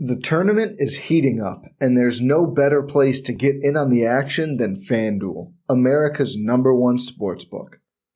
The tournament is heating up, and there's no better place to get in on the action than FanDuel, America's #1 sportsbook.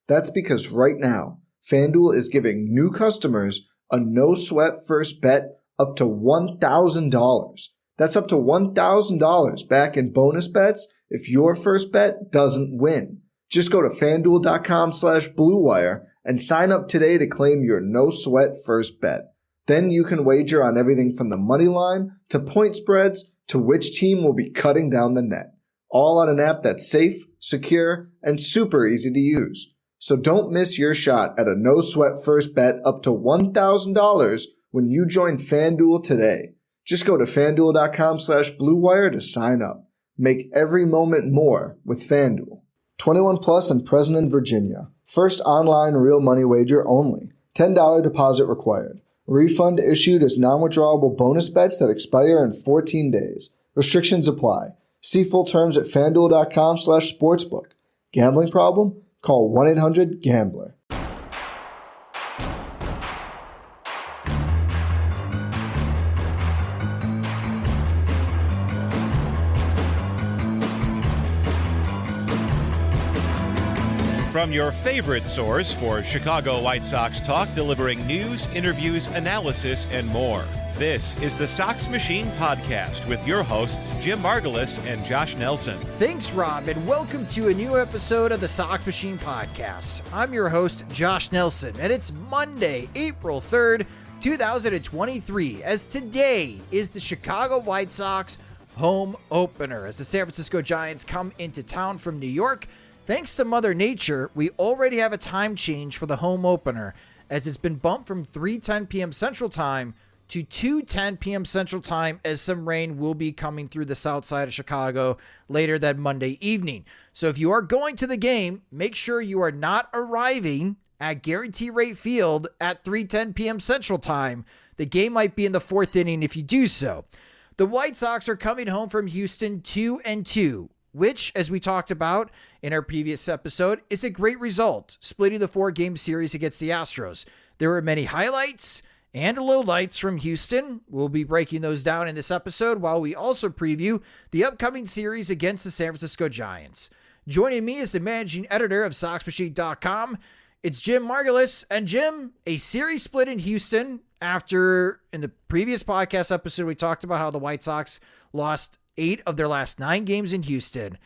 That's because right now, FanDuel is giving new customers a no-sweat first bet up to $1,000. That's up to $1,000 back in bonus bets if your first bet doesn't win. Just go to FanDuel.com/BlueWire and sign up today to claim your no-sweat first bet. Then you can wager on everything from the money line to point spreads to which team will be cutting down the net. All on an app that's safe, secure, and super easy to use. So don't miss your shot at a no-sweat first bet up to $1,000 when you join FanDuel today. Just go to FanDuel.com/BlueWire to sign up. Make every moment more with FanDuel. 21 plus and present in Virginia. First online real money wager only. $10 deposit required. Refund issued as non-withdrawable bonus bets that expire in 14 days. Restrictions apply. See full terms at FanDuel.com/sportsbook. Gambling problem? Call 1-800-GAMBLER. From your favorite source for Chicago White Sox talk, delivering news, interviews, analysis, and more. This is the Sox Machine podcast with your hosts, Jim Margulis and Josh Nelson. Thanks, Rob, and welcome to a new episode of the Sox Machine podcast. I'm your host, Josh Nelson, and it's Monday, April 3rd, 2023, as today is the Chicago White Sox home opener as the San Francisco Giants come into town from New York. Thanks to Mother Nature, we already have a time change for the home opener, as it's been bumped from 3:10 p.m. Central Time to 2:10 p.m. Central Time, as some rain will be coming through the south side of Chicago later that Monday evening. So if you are going to the game, make sure you are not arriving at Guarantee Rate Field at 3:10 p.m. Central Time. The game might be in the fourth inning if you do so. The White Sox are coming home from Houston 2-2. Which, as we talked about in our previous episode, is a great result, splitting the 4-game series against the Astros. There were many highlights and lowlights from Houston. We'll be breaking those down in this episode, while we also preview the upcoming series against the San Francisco Giants. Joining me is the managing editor of SoxMachine.com. It's Jim Margulis. And Jim, a series split in Houston after, in the previous podcast episode, we talked about how the White Sox lost 8 of their last 9 games in Houston.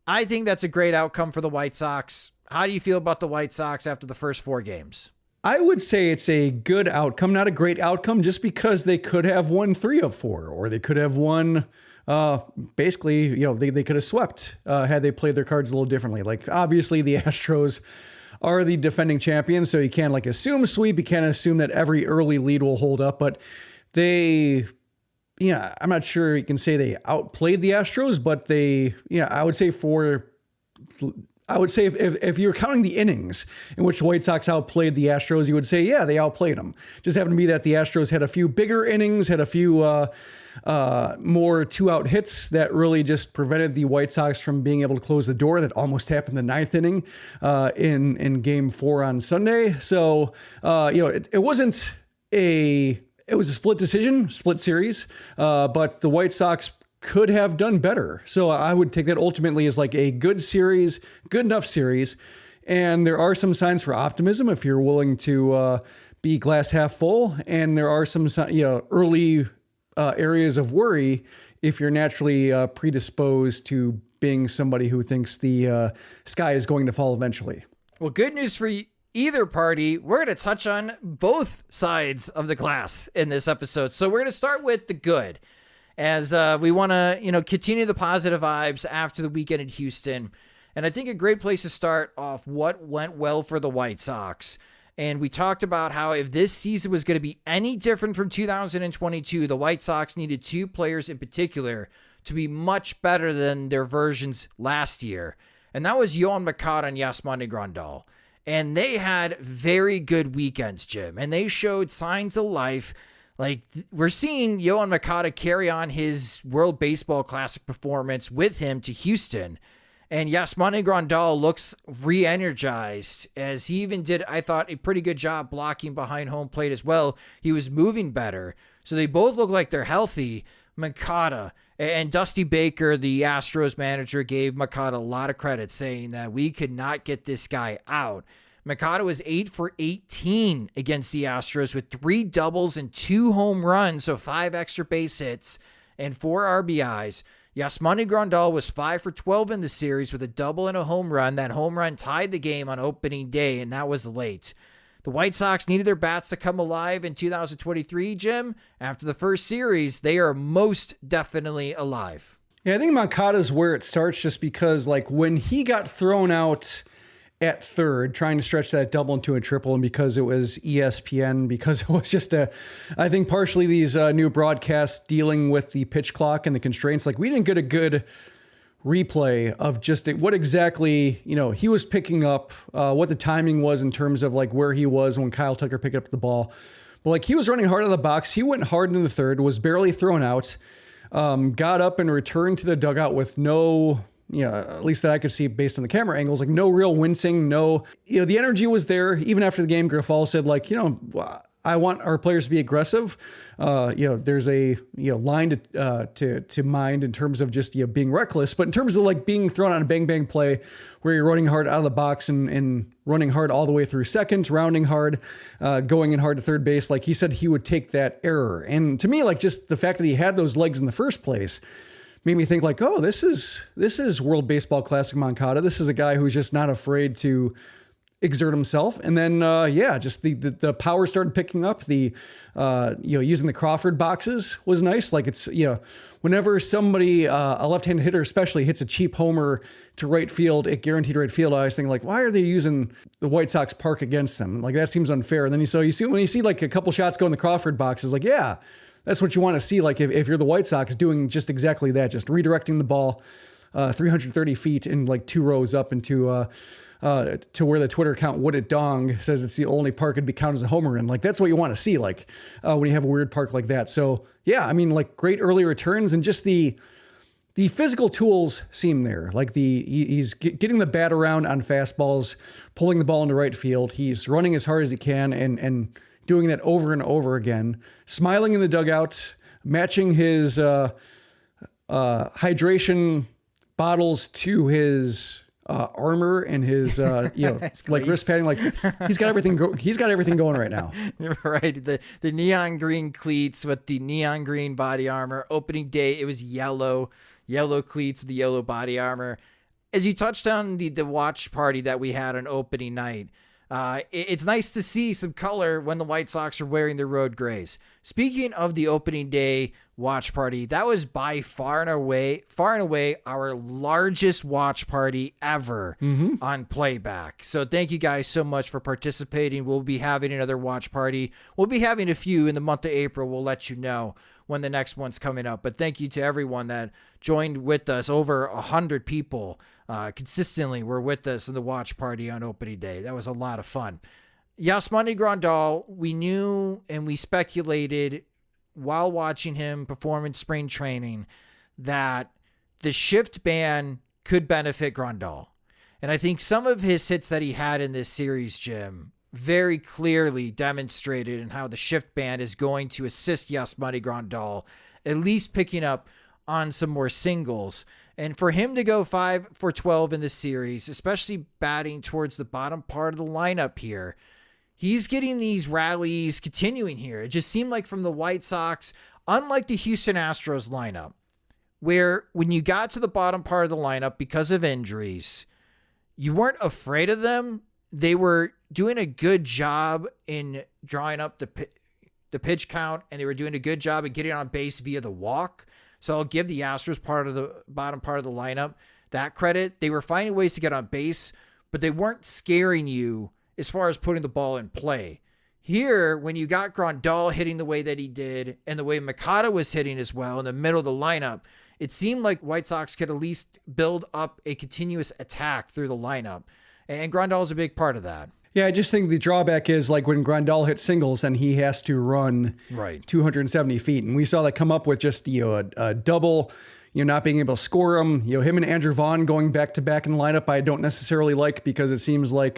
I think that's a great outcome for the White Sox. How do you feel about the White Sox after the first 4 games? I would say it's a good outcome, not a great outcome, just because they could have won 3 of 4, or they could have won, basically, they could have swept had they played their cards a little differently. Like, obviously, the Astros are the defending champions, so you can't assume a sweep. You can't assume that every early lead will hold up, but I'm not sure you can say they outplayed the Astros, but I would say if you're counting the innings in which the White Sox outplayed the Astros, you would say, yeah, they outplayed them. Just happened to be that the Astros had a few bigger innings, had a few more 2-out hits that really just prevented the White Sox from being able to close the door. That almost happened in the 9th inning in Game 4 on Sunday. So, it wasn't It was a split decision, split series, but the White Sox could have done better. So I would take that ultimately as like a good series, good enough series. And there are some signs for optimism if you're willing to be glass half full. And there are some early areas of worry if you're naturally predisposed to being somebody who thinks the sky is going to fall eventually. Well, good news for either party. We're going to touch on both sides of the glass in this episode. So we're going to start with the good, as we want to, continue the positive vibes after the weekend in Houston. And I think a great place to start off what went well for the White Sox. And we talked about how if this season was going to be any different from 2022, the White Sox needed 2 players in particular to be much better than their versions last year. And that was Yoan Moncada and Yasmani Grandal. And they had very good weekends, Jim. And they showed signs of life. Like, we're seeing Yoan Moncada carry on his World Baseball Classic performance with him to Houston. And Yasmani Grandal looks re-energized, as he even did, I thought, a pretty good job blocking behind home plate as well. He was moving better. So they both look like they're healthy. Moncada and Dusty Baker, the Astros manager, gave Moncada a lot of credit, saying that we could not get this guy out. Moncada was 8 for 18 against the Astros with 3 doubles and 2 home runs, so 5 extra base hits and 4 RBIs. Yasmani Grandal was 5 for 12 in the series with a double and a home run. That home run tied the game on opening day, and that was late. The White Sox needed their bats to come alive in 2023, Jim. After the first series, they are most definitely alive. Yeah, I think Moncada's where it starts, just because like when he got thrown out at third, trying to stretch that double into a triple, and because it was ESPN, because it was just I think partially these new broadcasts dealing with the pitch clock and the constraints, like we didn't get a good replay of just what exactly, he was picking up, what the timing was in terms of like where he was when Kyle Tucker picked up the ball. But like he was running hard out of the box. He went hard in the third, was barely thrown out, got up and returned to the dugout with no, at least that I could see based on the camera angles, like no real wincing, the energy was there. Even after the game, Grandal said like, I want our players to be aggressive. There's a line to mind in terms of just being reckless, but in terms of like being thrown on a bang bang play where you're running hard out of the box and running hard all the way through second, rounding hard, going in hard to third base, like he said he would take that error. And to me, like just the fact that he had those legs in the first place made me think like, oh, this is World Baseball Classic Moncada. This is a guy who's just not afraid to exert himself. And then, just the power started picking up. The, using the Crawford boxes was nice. Like it's, whenever somebody, a left-handed hitter especially, hits a cheap homer to right field at guaranteed right field, I was thinking like, why are they using the White Sox park against them? Like that seems unfair. And then when you see like a couple shots go in the Crawford boxes, like, yeah, that's what you want to see. Like if you're the White Sox doing just exactly that, just redirecting the ball 330 feet in like 2 rows up into to where the Twitter account Would It Dong says it's the only park it'd be counted as a homer in. Like that's what you want to see, like when you have a weird park like that. So yeah, I mean, like great early returns, and just the physical tools seem there. Like he's getting the bat around on fastballs, pulling the ball into right field. He's running as hard as he can and doing that over and over again, smiling in the dugout, matching his hydration bottles to his armor and his like wrist padding. Like he's got everything going right now. Right, the neon green cleats with the neon green body armor. Opening day, it was yellow cleats with the yellow body armor. As you touched on the watch party that we had on opening night, it's nice to see some color when the White Sox are wearing their road grays. Speaking of the opening day watch party, that was by far and away our largest watch party ever on playback. So thank you guys so much for participating. We'll be having another watch party. We'll be having a few in the month of April. We'll let you know when the next one's coming up. But thank you to everyone that joined with us. Over 100 people consistently were with us in the watch party on opening day. That was a lot of fun. Yasmani Grandal, we knew and we speculated while watching him perform in spring training that the shift ban could benefit Grandal. And I think some of his hits that he had in this series, Jim, very clearly demonstrated in how the shift ban is going to assist Yasmani Grandal, at least picking up on some more singles. And for him to go 5 for 12 in this series, especially batting towards the bottom part of the lineup here, he's getting these rallies continuing here. It just seemed like from the White Sox, unlike the Houston Astros lineup, where when you got to the bottom part of the lineup because of injuries, you weren't afraid of them. They were doing a good job in drawing up the pitch count, and they were doing a good job of getting on base via the walk. So I'll give the Astros part of the bottom part of the lineup that credit. They were finding ways to get on base, but they weren't scaring you as far as putting the ball in play. Here, when you got Grandal hitting the way that he did, and the way Moncada was hitting as well in the middle of the lineup, it seemed like White Sox could at least build up a continuous attack through the lineup. And Grandal is a big part of that. Yeah, I just think the drawback is like when Grandal hits singles and he has to run 270 feet. And we saw that come up with just, a double, not being able to score him. Him and Andrew Vaughn going back to back in the lineup, I don't necessarily like, because it seems like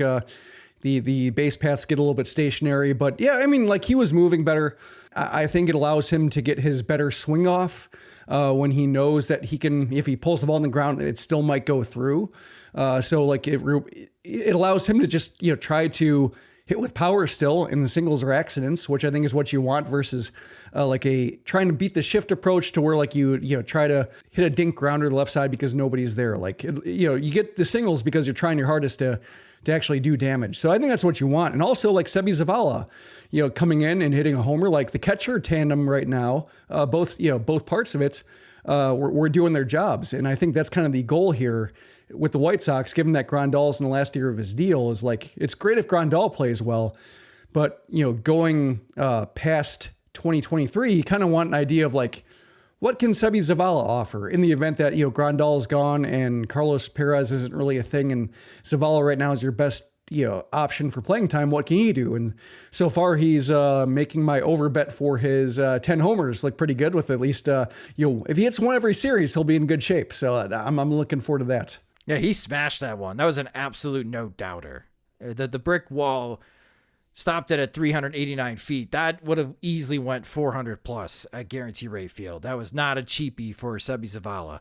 the base paths get a little bit stationary. But yeah, I mean, like he was moving better. I think it allows him to get his better swing off when he knows that he can, if he pulls the ball on the ground, it still might go through. So like it allows him to just, try to hit with power still in the singles or accidents, which I think is what you want versus like trying to beat the shift approach to where like you try to hit a dink grounder to the left side because nobody's there. Like, you get the singles because you're trying your hardest to actually do damage. So I think that's what you want. And also like Sebi Zavala, coming in and hitting a homer, like the catcher tandem right now, both parts of it, we're doing their jobs. And I think that's kind of the goal here with the White Sox, given that Grandal's in the last year of his deal, is like, it's great if Grandal plays well, but going past 2023, you kind of want an idea of like, what can Sebi Zavala offer in the event that, Grandal is gone and Carlos Perez isn't really a thing and Zavala right now is your best, option for playing time. What can he do? And so far he's making my over bet for his 10 homers look pretty good with at least, if he hits one every series, he'll be in good shape. So I'm looking forward to that. Yeah, he smashed that one. That was an absolute no-doubter. The brick wall stopped it at 389 feet. That would have easily went 400 plus at Guarantee Rate Field. That was not a cheapie for Sebi Zavala.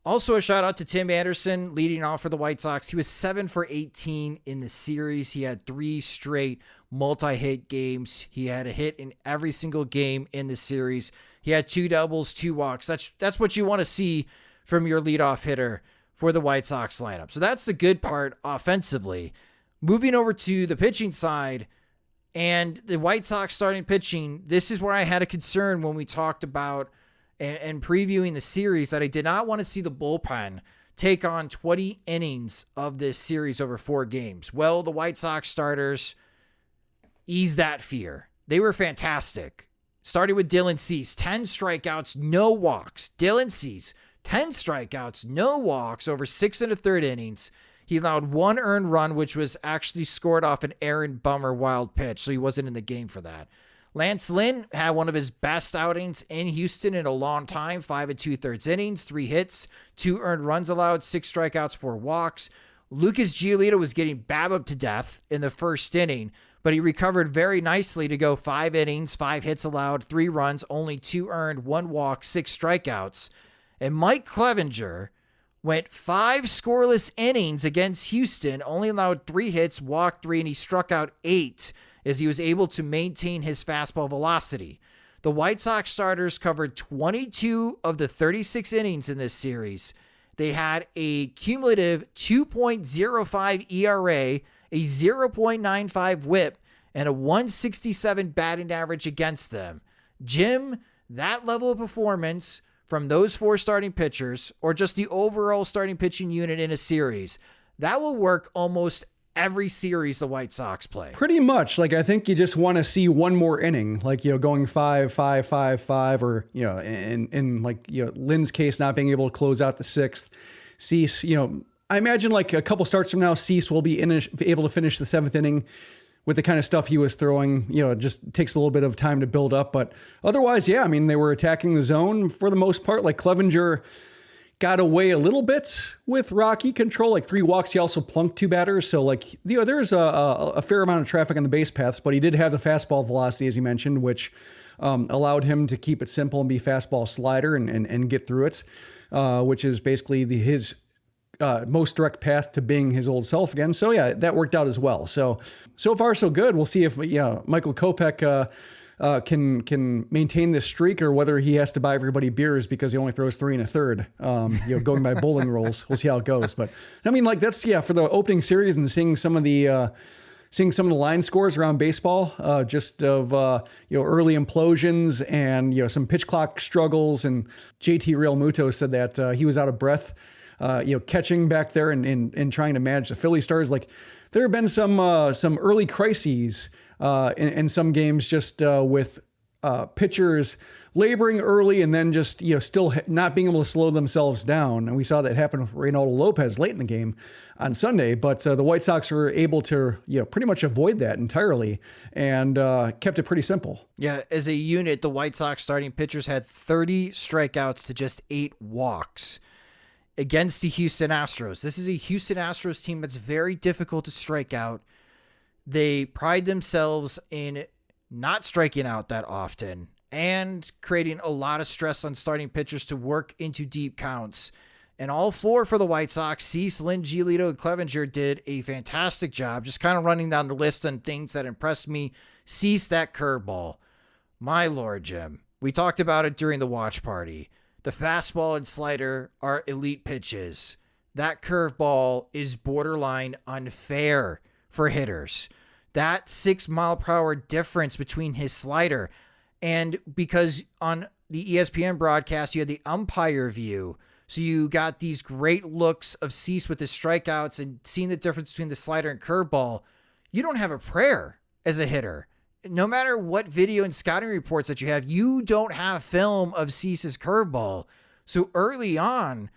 Also a shout out to Tim Anderson leading off for the White Sox. He was 7 for 18 in the series. He had 3 straight multi-hit games. He had a hit in every single game in the series. He had 2 doubles, 2 walks. That's what you want to see from your leadoff hitter for the White Sox lineup. So that's the good part offensively. Moving over to the pitching side and the White Sox starting pitching, this is where I had a concern when we talked about and previewing the series that I did not want to see the bullpen take on 20 innings of this series over 4 games. Well, the White Sox starters eased that fear. They were fantastic. Starting with Dylan Cease, 10 strikeouts, no walks. Dylan Cease, 10 strikeouts, no walks over 6 1/3 innings. He allowed 1 earned run, which was actually scored off an Aaron Bummer wild pitch, so he wasn't in the game for that. Lance Lynn had one of his best outings in Houston in a long time, 5 2/3 innings, 3 hits, 2 earned runs allowed, 6 strikeouts, 4 walks. Lucas Giolito was getting babbed to death in the first inning, but he recovered very nicely to go 5 innings, 5 hits allowed, 3 runs, only 2 earned, 1 walk, 6 strikeouts. And Mike Clevenger went 5 scoreless innings against Houston, only allowed 3 hits, walked 3, and he struck out 8 as he was able to maintain his fastball velocity. The White Sox starters covered 22 of the 36 innings in this series. They had a cumulative 2.05 ERA, a 0.95 whip, and a 167 batting average against them. Jim, that level of performance from those 4 starting pitchers, or just the overall starting pitching unit in a series, that will work almost every series the White Sox play. Pretty much. Like, I think you just want to see one more inning, like, going 5-5-5-5, or, in like, Lynn's case, not being able to close out the 6th. Cease, I imagine like a couple starts from now, Cease will be able to finish the 7th inning with the kind of stuff he was throwing. It just takes a little bit of time to build up. But otherwise, yeah, I mean, they were attacking the zone for the most part. Like, Clevenger got away a little bit with rocky control, like 3 walks. He also plunked 2 batters. So like, there's a fair amount of traffic on the base paths, but he did have the fastball velocity, as you mentioned, which allowed him to keep it simple and be fastball slider and get through it, which is basically his most direct path to being his old self again. So yeah, that worked out as well. So far so good. We'll see if Michael Kopech can maintain this streak, or whether he has to buy everybody beers because he only throws 3 1/3. Going by bowling rules. We'll see how it goes. But I mean, like, that's for the opening series and seeing some of the line scores around baseball, just of early implosions and some pitch clock struggles. And JT Real Muto said that he was out of breath, catching back there and trying to manage the Philly stars. Like, there have been some early crises in some games, just with pitchers laboring early and then just still not being able to slow themselves down. And we saw that happen with Reynaldo Lopez late in the game on Sunday. But the White Sox were able to pretty much avoid that entirely and kept it pretty simple. Yeah, as a unit, the White Sox starting pitchers had 30 strikeouts to just 8 walks against the Houston Astros. This is a Houston Astros team that's very difficult to strike out. They pride themselves in not striking out that often and creating a lot of stress on starting pitchers to work into deep counts. And all four for the White Sox, Cease, Lynn, Giolito, and Clevenger did a fantastic job. Just kind of running down the list on things that impressed me. Cease, that curveball. My Lord, Jim. We talked about it during the watch party. The fastball and slider are elite pitches. That curveball is borderline unfair for hitters. That 6 mile per hour difference between his slider, and because on the ESPN broadcast, you had the umpire view. So you got these great looks of Cease with his strikeouts and seeing the difference between the slider and curveball. You don't have a prayer as a hitter. No matter what video and scouting reports that you have, you don't have film of Cease's curveball. So early on,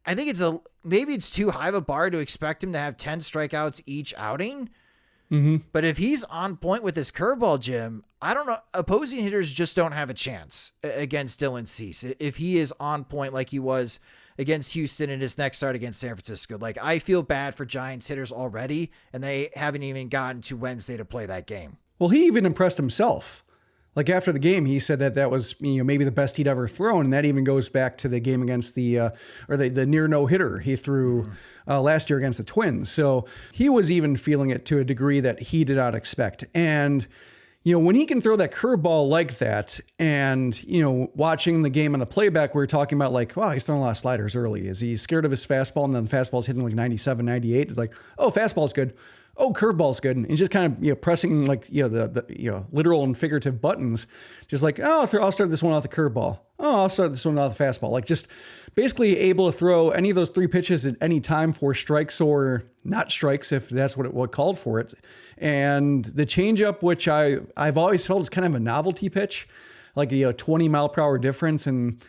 I think maybe it's too high of a bar to expect him to have 10 strikeouts each outing. Mm-hmm. But if he's on point with his curveball, Jim, I don't know. Opposing hitters just don't have a chance against Dylan Cease if he is on point like he was against Houston in his next start against San Francisco. Like, I feel bad for Giants hitters already, and they haven't even gotten to Wednesday to play that game. Well, he even impressed himself. Like, after the game, he said that was, maybe the best he'd ever thrown. And that even goes back to the game against the near no-hitter he threw last year against the Twins. So he was even feeling it to a degree that he did not expect. And, when he can throw that curveball like that and, watching the game on the playback, we were talking about like, wow, he's throwing a lot of sliders early. Is he scared of his fastball? And then the fastball's hitting like 97, 98. It's like, oh, fastball's good. Oh, curveball's good. And just kind of, pressing like, the literal and figurative buttons. Just like, oh, I'll start this one off the curveball. Oh, I'll start this one off the fastball. Like, just basically able to throw any of those three pitches at any time for strikes or not strikes, if that's what called for it. And the changeup, which I've always felt is kind of a novelty pitch, like a 20 mile per hour difference. And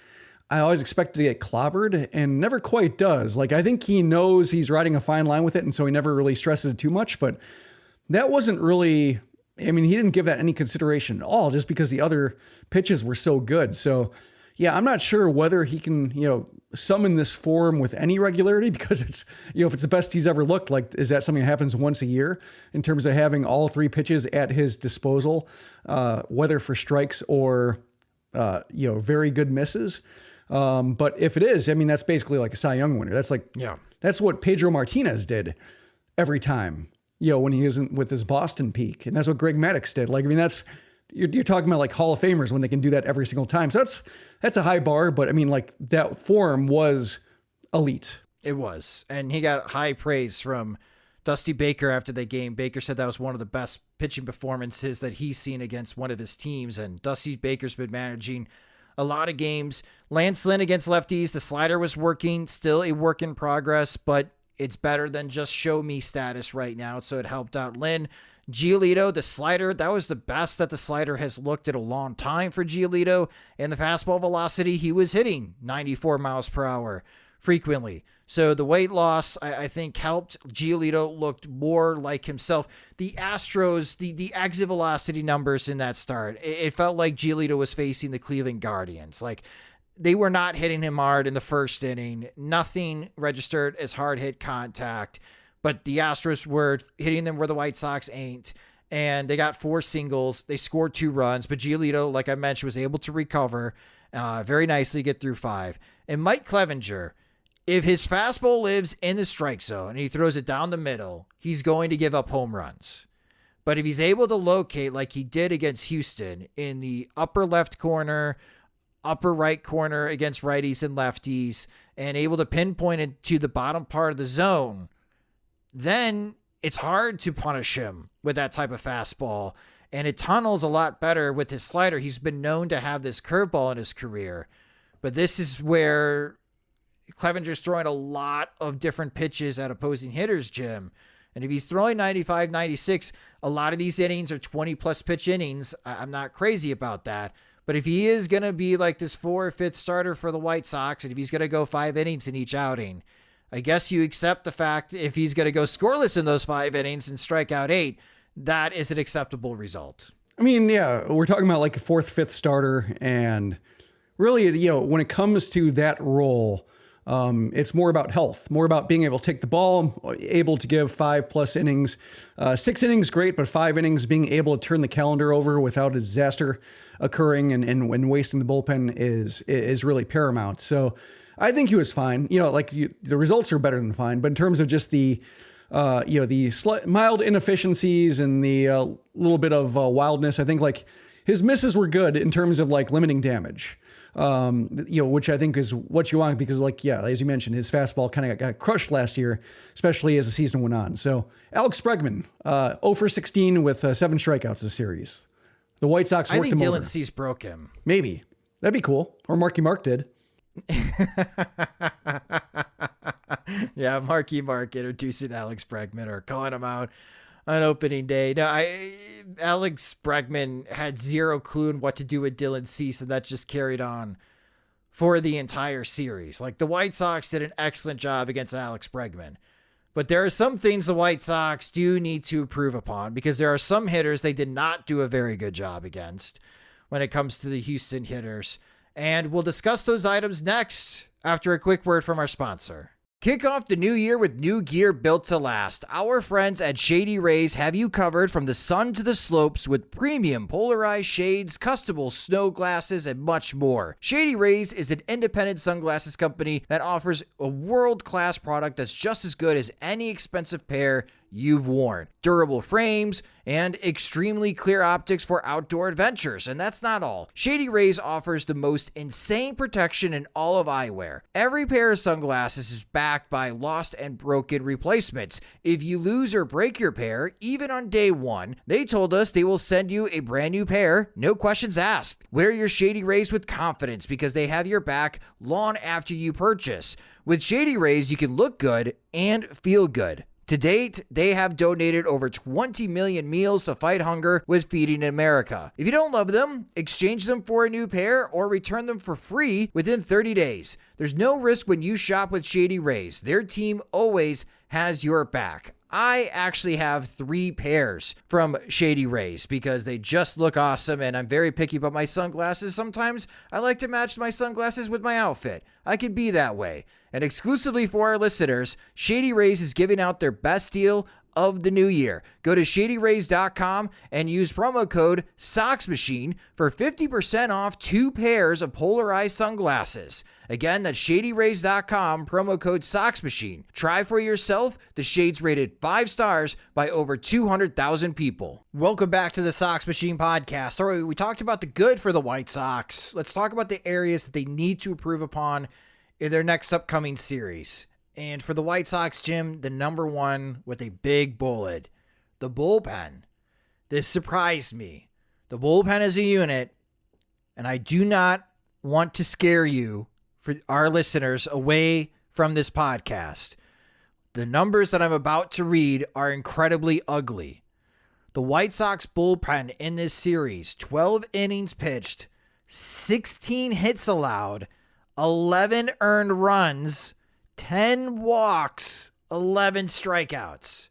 I always expect to get clobbered and never quite does. Like, I think he knows he's riding a fine line with it, and so he never really stresses it too much. But that wasn't really, he didn't give that any consideration at all just because the other pitches were so good. So, yeah, I'm not sure whether he can, summon this form with any regularity because it's, if it's the best he's ever looked, like, is that something that happens once a year in terms of having all three pitches at his disposal, whether for strikes or, very good misses. But if it is, that's basically like a Cy Young winner. That's like, that's what Pedro Martinez did every time, when he was with his Boston peak. And that's what Greg Maddux did. Like, you're talking about like Hall of Famers when they can do that every single time. So that's a high bar, but that form was elite. It was. And he got high praise from Dusty Baker after the game. Baker said that was one of the best pitching performances that he's seen against one of his teams. And Dusty Baker's been managing a lot of games. Lance Lynn against lefties, the slider was working, still a work in progress, but it's better than just show me status right now. So it helped out Lynn. Giolito, the slider, that was the best that the slider has looked at a long time for Giolito. And the fastball velocity, he was hitting 94 miles per hour frequently. So the weight loss, I think, helped. Giolito looked more like himself. The Astros, the exit velocity numbers in that start, it felt like Giolito was facing the Cleveland Guardians. Like, they were not hitting him hard in the first inning. Nothing registered as hard hit contact. But the Astros were hitting them where the White Sox ain't. And they got 4 singles. They scored 2 runs. But Giolito, like I mentioned, was able to recover very nicely, get through 5. And Mike Clevenger, if his fastball lives in the strike zone and he throws it down the middle, he's going to give up home runs. But if he's able to locate, like he did against Houston, in the upper left corner, upper right corner against righties and lefties, and able to pinpoint it to the bottom part of the zone, then it's hard to punish him with that type of fastball. And it tunnels a lot better with his slider. He's been known to have this curveball in his career. But this is where Clevenger's throwing a lot of different pitches at opposing hitters, Jim. And if he's throwing 95, 96, a lot of these innings are 20-plus pitch innings. I'm not crazy about that. But if he is going to be like this 4th or 5th starter for the White Sox, and if he's going to go 5 innings in each outing, I guess you accept the fact if he's going to go scoreless in those 5 innings and strike out 8, that is an acceptable result. We're talking about like a 4th, 5th starter. And really, when it comes to that role, It's more about health, more about being able to take the ball, able to give 5+ innings, 6 innings, great, but 5 innings, being able to turn the calendar over without a disaster occurring and wasting the bullpen is really paramount. So I think he was fine. The results are better than fine, but in terms of just the mild inefficiencies and the little bit of wildness, I think like his misses were good in terms of like limiting damage. Which I think is what you want because as you mentioned, his fastball kind of got crushed last year, especially as the season went on. So Alex Bregman, 0 for 16 with 7 strikeouts this series. The White Sox worked him over. I think Dylan Cease broke him. Maybe. That'd be cool. Or Marky Mark did. Yeah, Marky Mark introducing Alex Bregman or calling him out on opening day. No, Alex Bregman had zero clue in what to do with Dylan Cease, and that just carried on for the entire series. Like, the White Sox did an excellent job against Alex Bregman, but there are some things the White Sox do need to improve upon because there are some hitters they did not do a very good job against when it comes to the Houston hitters. And we'll discuss those items next after a quick word from our sponsor. Kick off the new year with new gear built to last. Our friends at Shady Rays have you covered from the sun to the slopes with premium polarized shades, customable snow glasses, and much more. Shady Rays is an independent sunglasses company that offers a world-class product that's just as good as any expensive pair you've worn. Durable frames and extremely clear optics for outdoor adventures. And that's not all. Shady Rays offers the most insane protection in all of eyewear. Every pair of sunglasses is backed by lost and broken replacements. If you lose or break your pair, even on day one, they told us they will send you a brand new pair, no questions asked. Wear your Shady Rays with confidence because they have your back long after you purchase. With Shady Rays, you can look good and feel good. To date, they have donated over 20 million meals to fight hunger with Feeding America. If you don't love them, exchange them for a new pair or return them for free within 30 days. There's no risk when you shop with Shady Rays. Their team always has your back. I actually have 3 pairs from Shady Rays because they just look awesome, and I'm very picky about my sunglasses. Sometimes I like to match my sunglasses with my outfit. I can be that way. And exclusively for our listeners, Shady Rays is giving out their best deal of the new year. Go to shadyrays.com and use promo code Sox Machine for 50% off 2 pairs of polarized sunglasses. Again, that's shadyrays.com, promo code Sox Machine. Try for yourself. The shades rated 5 stars by over 200,000 people. Welcome back to the Sox Machine podcast. All right, we talked about the good for the White Sox. Let's talk about the areas that they need to improve upon in their next upcoming series. And for the White Sox, Jim, the number one with a big bullet, the bullpen. This surprised me. The bullpen is a unit, and I do not want to scare you, for our listeners, away from this podcast. The numbers that I'm about to read are incredibly ugly. The White Sox bullpen in this series, 12 innings pitched, 16 hits allowed, 11 earned runs, 10 walks, 11 strikeouts.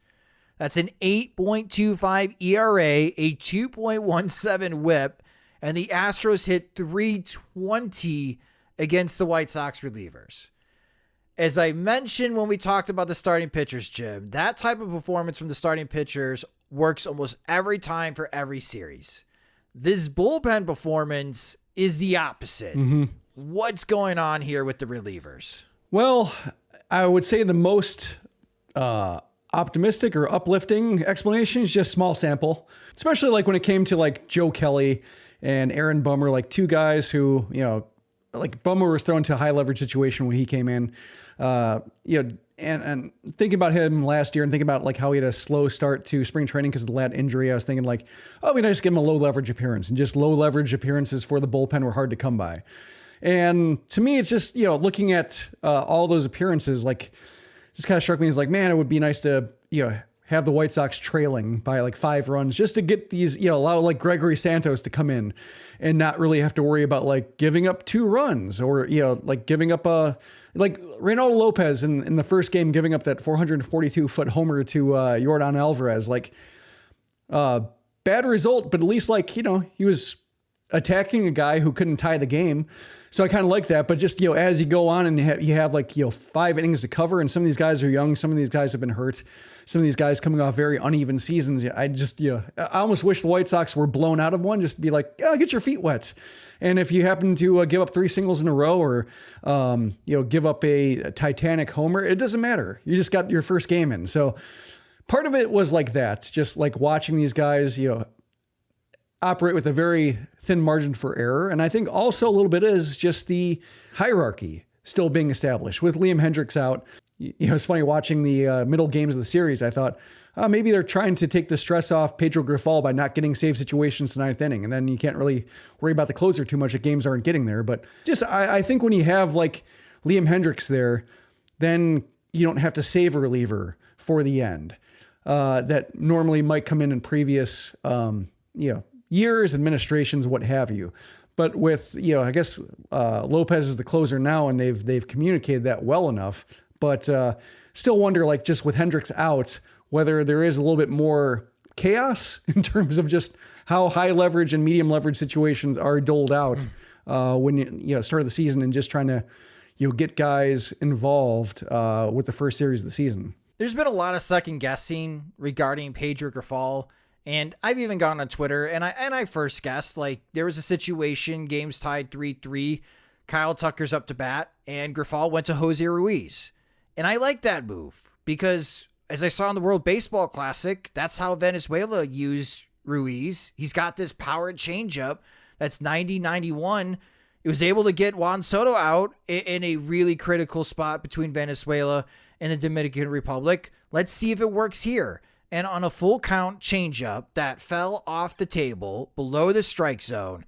That's an 8.25 ERA, a 2.17 whip, and the Astros hit .320 against the White Sox relievers. As I mentioned when we talked about the starting pitchers, Jim, that type of performance from the starting pitchers works almost every time for every series. This bullpen performance is the opposite. Mm-hmm. What's going on here with the relievers? Well, I would say the most optimistic or uplifting explanation is just small sample, especially like when it came to like Joe Kelly and Aaron Bummer, like 2 guys who, like Bummer was thrown to a high leverage situation when he came in, and thinking about him last year and thinking about like how he had a slow start to spring training because of the lat injury, I was thinking like, oh, we just give him a low leverage appearance, and just low leverage appearances for the bullpen were hard to come by. And to me, it's just, looking at all those appearances, like just kind of struck me as like, man, it would be nice to, have the White Sox trailing by like 5 runs just to get these, allow like Gregory Santos to come in and not really have to worry about like giving up 2 runs or, like giving up like Reynaldo Lopez in the first game, giving up that 442-foot homer to Yordan Alvarez, like bad result, but at least like, he was attacking a guy who couldn't tie the game. So I kind of like that. But just, as you go on and you have like, 5 innings to cover, and some of these guys are young. Some of these guys have been hurt. Some of these guys coming off very uneven seasons. I just, I almost wish the White Sox were blown out of one, just to be like, get your feet wet. And if you happen to give up 3 singles in a row or, give up a Titanic homer, it doesn't matter. You just got your first game in. So part of it was like that, just like watching these guys, operate with a very thin margin for error. And I think also a little bit is just the hierarchy still being established with Liam Hendriks out. It's funny watching the middle games of the series. I thought maybe they're trying to take the stress off Pedro Grifol by not getting save situations to 9th inning. And then you can't really worry about the closer too much if games aren't getting there. But just, I think when you have like Liam Hendriks there, then you don't have to save a reliever for the end that normally might come in previous, years, administrations, what have you. But with, I guess Lopez is the closer now, and they've communicated that well enough. But still wonder, like, just with Hendriks out, whether there is a little bit more chaos in terms of just how high leverage and medium leverage situations are doled out when you start of the season, and just trying to get guys involved with the first series of the season. There's been a lot of second guessing regarding Pedro Grifol. And I've even gone on Twitter and I first guessed, like, there was a situation, games tied 3-3, Kyle Tucker's up to bat, and Grifol went to Jose Ruiz. And I like that move because, as I saw in the World Baseball Classic, that's how Venezuela used Ruiz. He's got this powered changeup that's 90-91. It was able to get Juan Soto out in a really critical spot between Venezuela and the Dominican Republic. Let's see if it works here. And on a full count changeup that fell off the table below the strike zone,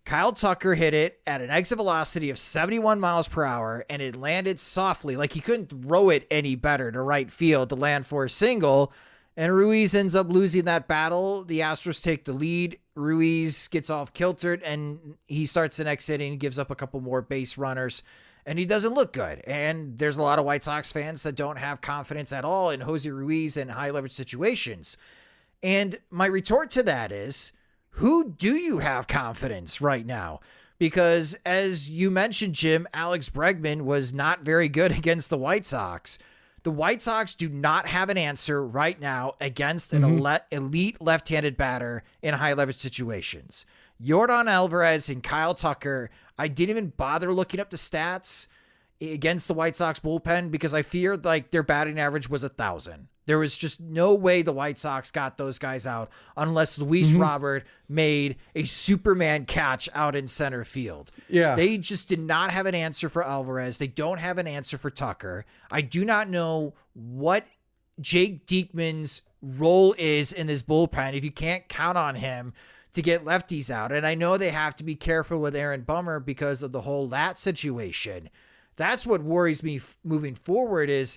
Kyle Tucker hit it at an exit velocity of 71 miles per hour, and it landed softly, like he couldn't throw it any better to right field to land for a single. And Ruiz ends up losing that battle. The Astros take the lead. Ruiz gets off kiltered, and he starts the next inning, gives up a couple more base runners, and he doesn't look good. And there's a lot of White Sox fans that don't have confidence at all in Jose Ruiz in high leverage situations. And my retort to that is, who do you have confidence right now? Because as you mentioned, Jim, Alex Bregman was not very good against the White Sox. The White Sox do not have an answer right now against an elite left-handed batter in high leverage situations. Yordan Alvarez and Kyle Tucker, I didn't even bother looking up the stats against the White Sox bullpen because I feared like their batting average was 1,000. There was just no way the White Sox got those guys out unless Luis Robert made a Superman catch out in center field. Yeah. They just did not have an answer for Alvarez. They don't have an answer for Tucker. I do not know what Jake Diekman's role is in this bullpen if you can't count on him to get lefties out. And I know they have to be careful with Aaron Bummer because of the whole lat situation. That's what worries me moving forward is,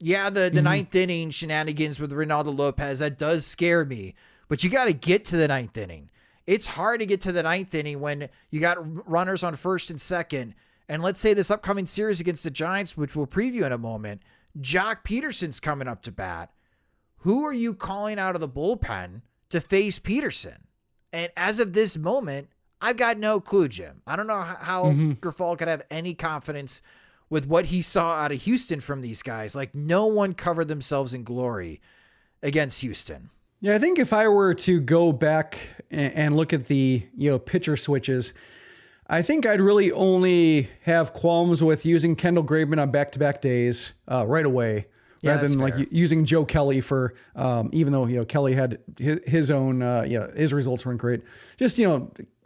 yeah, the ninth inning shenanigans with Reynaldo Lopez, that does scare me. But you got to get to the ninth inning. It's hard to get to the ninth inning when you got runners on first and second. And let's say this upcoming series against the Giants, which we'll preview in a moment, Jock Peterson's coming up to bat. Who are you calling out of the bullpen to face Peterson? And as of this moment, I've got no clue, Jim. I don't know how Grifol could have any confidence with what he saw out of Houston from these guys. Like, no one covered themselves in glory against Houston. Yeah, I think if I were to go back and look at the pitcher switches, I think I'd really only have qualms with using Kendall Graveman on back-to-back days right away. Yeah, rather than fair. like using Joe Kelly for, even though, Kelly had his own, his results weren't great. Just,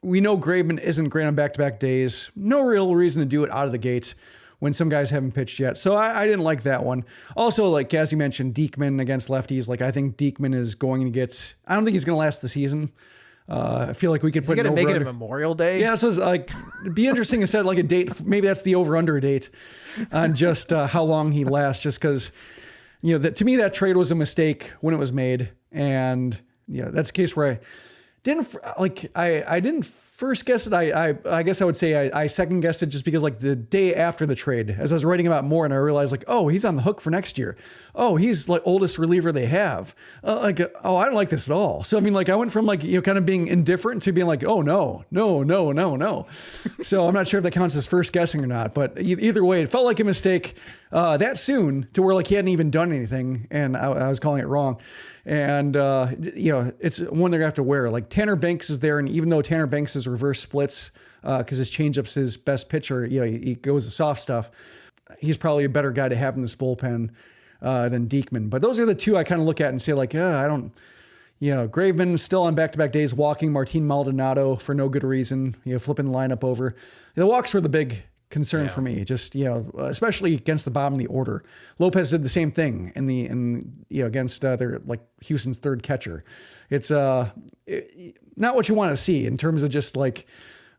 we know Graveman isn't great on back-to-back days. No real reason to do it out of the gate when some guys haven't pitched yet. So I didn't like that one. Also, like, as you mentioned, Diekman against lefties. Like, I think Diekman is going to get, I don't think he's going to last the season. I feel like we could put going to an make it a over-under. Memorial Day? Yeah, so it's like, it'd be interesting to set like a date. Maybe that's the over-under date on just how long he lasts, just because, to me, that trade was a mistake when it was made. And that's a case where I didn't first guessed it, I guess I would say I second guessed it just because like the day after the trade, as I was writing about more, and I realized like, oh, he's on the hook for next year. Oh, he's like oldest reliever they have. I don't like this at all. So I mean, like I went from like kind of being indifferent to being like, oh no. So I'm not sure if that counts as first guessing or not, but either way, it felt like a mistake that soon to where like he hadn't even done anything, and I was calling it wrong. And, it's one they're gonna have to wear. Like Tanner Banks is there. And even though Tanner Banks is reverse splits, cause his changeup's his best pitcher, he goes to soft stuff. He's probably a better guy to have in this bullpen, than Diekman. But those are the two I kind of look at and say like, I don't, Graveman still on back-to-back days, walking Martin Maldonado for no good reason, flipping the lineup over. The walks were the big concern for me, just, especially against the bottom of the order. Lopez did the same thing against their like Houston's third catcher. It's not what you want to see in terms of just like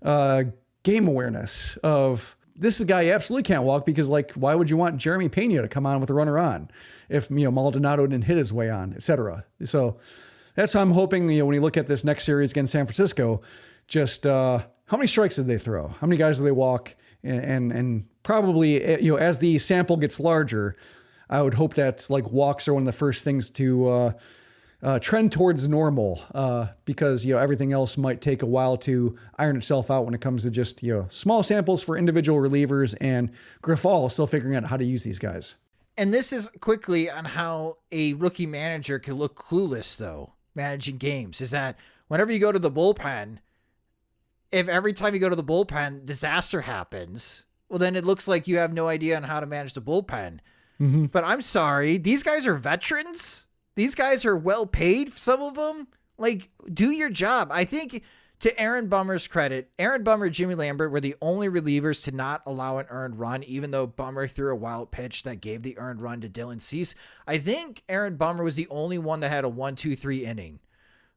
game awareness of this is a guy you absolutely can't walk, because like, why would you want Jeremy Pena to come on with a runner on if, Maldonado didn't hit his way on, etc. So that's how I'm hoping, when you look at this next series against San Francisco, just how many strikes did they throw? How many guys did they walk? And probably, as the sample gets larger, I would hope that like walks are one of the first things to trend towards normal, because, everything else might take a while to iron itself out when it comes to just, small samples for individual relievers, and Grifol still figuring out how to use these guys. And this is quickly on how a rookie manager can look clueless, though, managing games, is that whenever you go to the bullpen, if every time you go to the bullpen, disaster happens, well, then it looks like you have no idea on how to manage the bullpen. Mm-hmm. But I'm sorry, these guys are veterans. These guys are well paid, some of them. Like, do your job. I think, to Aaron Bummer's credit, Aaron Bummer and Jimmy Lambert were the only relievers to not allow an earned run, even though Bummer threw a wild pitch that gave the earned run to Dylan Cease. I think Aaron Bummer was the only one that had a 1-2-3 inning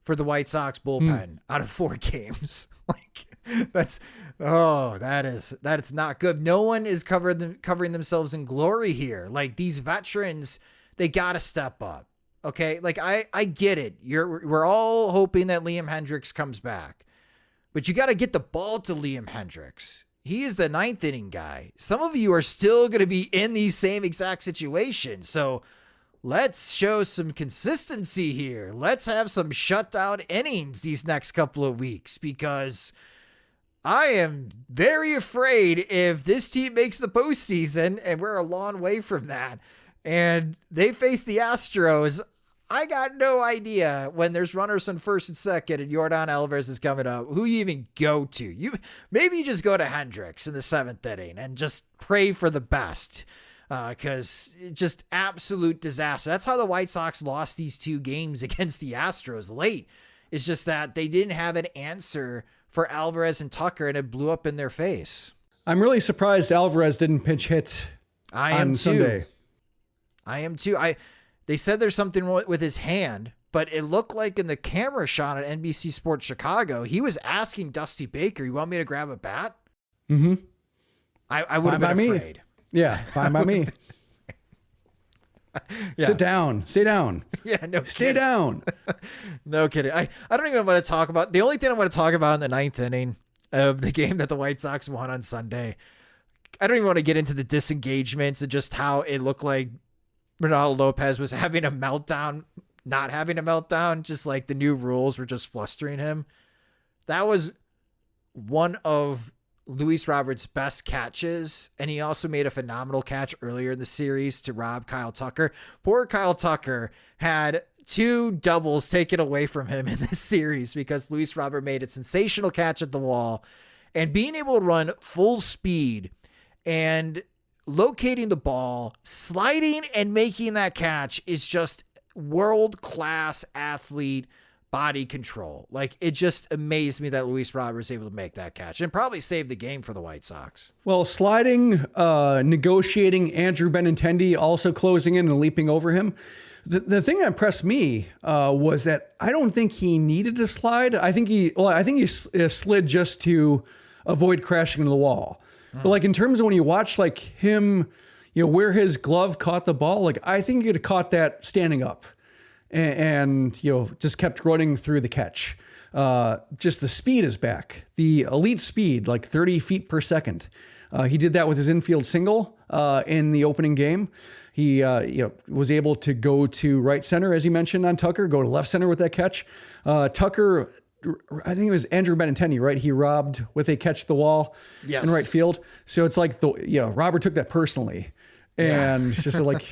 for the White Sox bullpen out of 4 games. Like, that's not good. No one is covering themselves in glory here. Like, these veterans, they got to step up. Okay. Like I get it. We're all hoping that Liam Hendricks comes back, but you got to get the ball to Liam Hendricks. He is the 9th inning guy. Some of you are still going to be in these same exact situations. So let's show some consistency here. Let's have some shutout innings these next couple of weeks, because I am very afraid if this team makes the postseason, and we're a long way from that, and they face the Astros, I got no idea when there's runners on first and second and Yordan Alvarez is coming up, who you even go to. Maybe you just go to Hendricks in the 7th inning and just pray for the best. Because just absolute disaster. That's how the White Sox lost these 2 games against the Astros late. It's just that they didn't have an answer for Alvarez and Tucker, and it blew up in their face. I'm really surprised Alvarez didn't pinch hit on Sunday. I am too. They said there's something with his hand, but it looked like in the camera shot at NBC Sports Chicago, he was asking Dusty Baker, "You want me to grab a bat?" Mm-hmm. I would have been afraid. Yeah, fine by me. Yeah. Sit down. Stay down. Yeah, no Stay down. No kidding. I don't even want to talk about... The only thing I want to talk about in the 9th inning of the game that the White Sox won on Sunday, I don't even want to get into the disengagements and just how it looked like Ronaldo Lopez was having a meltdown, not having a meltdown, just like the new rules were just flustering him. That was one of Luis Roberts' best catches, and he also made a phenomenal catch earlier in the series to rob Kyle Tucker. Poor Kyle Tucker had 2 doubles taken away from him in this series because Luis Robert made a sensational catch at the wall, and being able to run full speed and locating the ball, sliding and making that catch is just world-class athlete body control. Like, it just amazed me that Luis Robert was able to make that catch and probably saved the game for the White Sox. Well, sliding, negotiating, Andrew Benintendi also closing in and leaping over him. The thing that impressed me was that I don't think he needed to slide. I think he slid just to avoid crashing into the wall. But like in terms of when you watch like him, where his glove caught the ball, like I think he could have caught that standing up and just kept running through the catch. just the speed is back. The elite speed, like 30 feet per second. He did that with his infield single in the opening game. He was able to go to right center, as you mentioned on Tucker, go to left center with that catch. Tucker, I think it was Andrew Benintendi, right? He robbed with a catch the wall in right field. So it's like Robert took that personally, and just like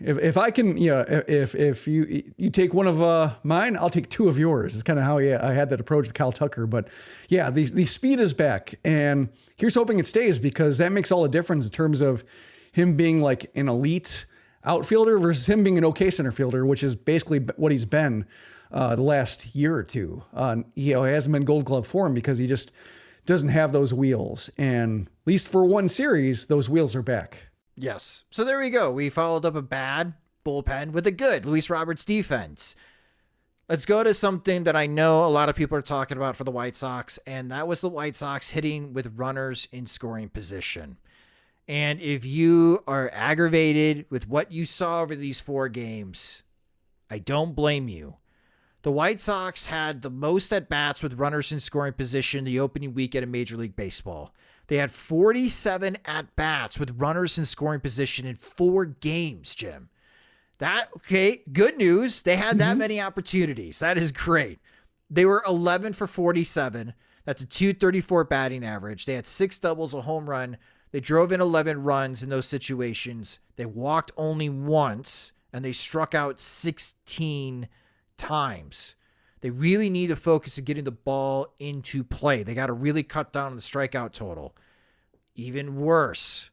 if I can, if you take one of mine, I'll take two of yours. It's kind of how I had that approach with Kyle Tucker. But yeah, the speed is back, and here's hoping it stays, because that makes all the difference in terms of him being like an elite outfielder versus him being an okay center fielder, which is basically what he's been the last year or two. He hasn't been Gold Glove form because he just doesn't have those wheels. And at least for one series, those wheels are back. Yes. So there we go. We followed up a bad bullpen with a good Luis Roberts defense. Let's go to something that I know a lot of people are talking about for the White Sox, and that was the White Sox hitting with runners in scoring position. And if you are aggravated with what you saw over these 4 games, I don't blame you. The White Sox had the most at-bats with runners in scoring position the opening weekend of Major League Baseball. They had 47 at-bats with runners in scoring position in 4 games, Jim. Good news. They had that many opportunities. That is great. They were 11 for 47. That's a .234 batting average. They had 6 doubles, a home run. They drove in 11 runs in those situations. They walked only once, and they struck out 16 times. They really need to focus on getting the ball into play. They got to really cut down on the strikeout total. Even worse,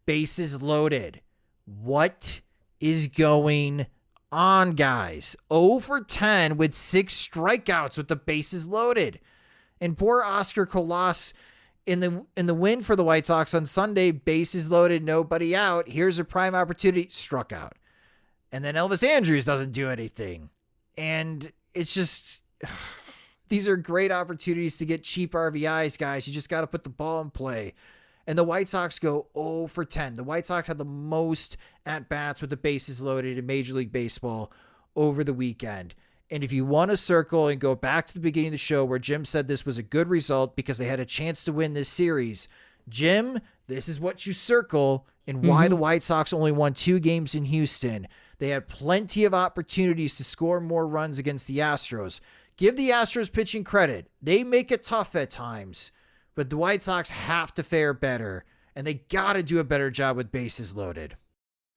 bases loaded. What is going on, guys? 0 for 10 with 6 strikeouts with the bases loaded. And poor Oscar Colas in the win for the White Sox on Sunday, bases loaded, nobody out. Here's a prime opportunity, struck out. And then Elvis Andrus doesn't do anything. And it's just, these are great opportunities to get cheap RBIs, guys. You just got to put the ball in play. And the White Sox go 0 for 10. The White Sox had the most at-bats with the bases loaded in Major League Baseball over the weekend. And if you want to circle and go back to the beginning of the show where Jim said this was a good result because they had a chance to win this series, Jim, this is what you circle and why the White Sox only won 2 games in Houston. They had plenty of opportunities to score more runs against the Astros. Give the Astros pitching credit. They make it tough at times, but the White Sox have to fare better, and they got to do a better job with bases loaded.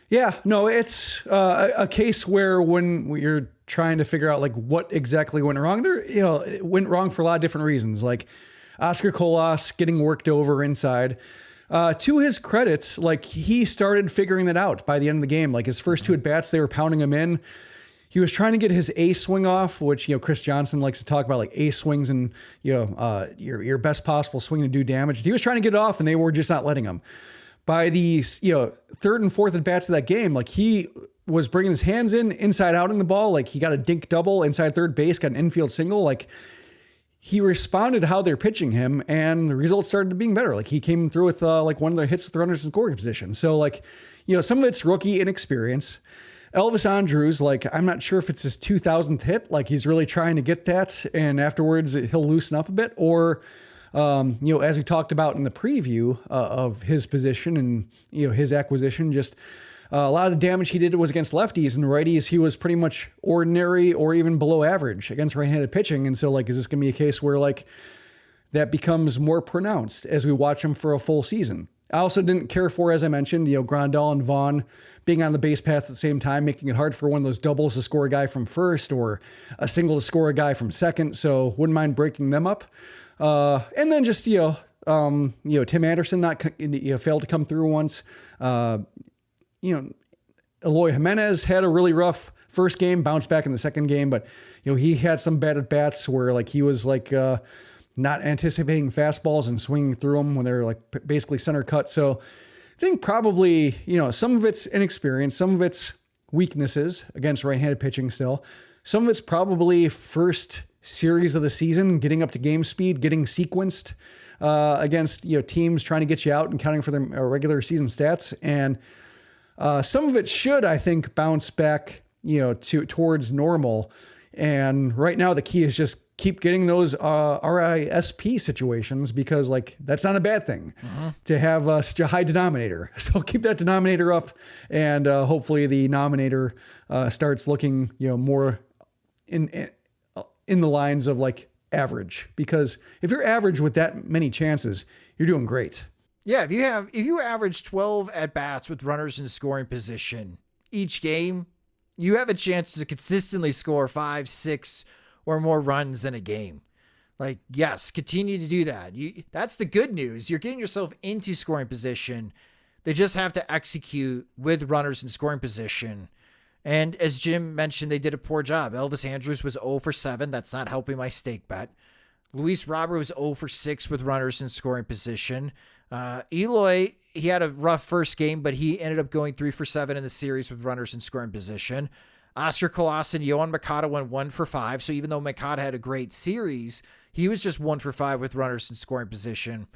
Yeah, no, it's a case where when you're trying to figure out like what exactly went wrong there, it went wrong for a lot of different reasons. Like Oscar Colas getting worked over inside. To his credit, like he started figuring that out by the end of the game. Like his first 2 at bats, they were pounding him in. He was trying to get his A swing off, which, Chris Johnson likes to talk about, like A swings and, your best possible swing to do damage. He was trying to get it off and they were just not letting him. By the, 3rd and 4th at bats of that game, like he was bringing his hands inside out in the ball. Like he got a dink double inside third base, got an infield single. Like he responded to how they're pitching him and the results started being better. Like he came through with like one of the hits with runners in scoring position. So like, some of it's rookie inexperience. Elvis Andrus, like, I'm not sure if it's his 2000th hit. Like he's really trying to get that and afterwards he'll loosen up a bit, or as we talked about in the preview of his position and, his acquisition, just a lot of the damage he did was against lefties, and righties, he was pretty much ordinary or even below average against right-handed pitching. And so like, is this going to be a case where like that becomes more pronounced as we watch him for a full season? I also didn't care for, as I mentioned, Grandal and Vaughn being on the base path at the same time, making it hard for one of those doubles to score a guy from first or a single to score a guy from second. So wouldn't mind breaking them up. And then just, Tim Anderson failed to come through once. Eloy Jimenez had a really rough first game, bounced back in the second game, but, he had some bad at bats where like he was like, not anticipating fastballs and swinging through them when they're like basically center cut. So I think probably, some of it's inexperience, some of it's weaknesses against right-handed pitching still. Some of it's probably first series of the season, getting up to game speed, getting sequenced against, teams trying to get you out and counting for their regular season stats. And some of it should, I think, bounce back, towards normal. And right now the key is just keep getting those RISP situations, because like that's not a bad thing to have such a high denominator. So keep that denominator up, and hopefully the nominator starts looking, more in the lines of like average, because if you're average with that many chances, you're doing great. Yeah, if you average 12 at bats with runners in scoring position each game, you have a chance to consistently score 5, 6 or more runs in a game. Like, yes, continue to do that. That's the good news. You're getting yourself into scoring position. They just have to execute with runners in scoring position. And as Jim mentioned, they did a poor job. Elvis Andrus was 0 for 7. That's not helping my stake bet. Luis Robert was 0 for 6 with runners in scoring position. Eloy, he had a rough first game, but he ended up going 3 for 7 in the series with runners in scoring position. Oscar Colas and Yoan Moncada went 1 for 5. So even though Moncada had a great series, he was just 1 for 5 with runners in scoring position.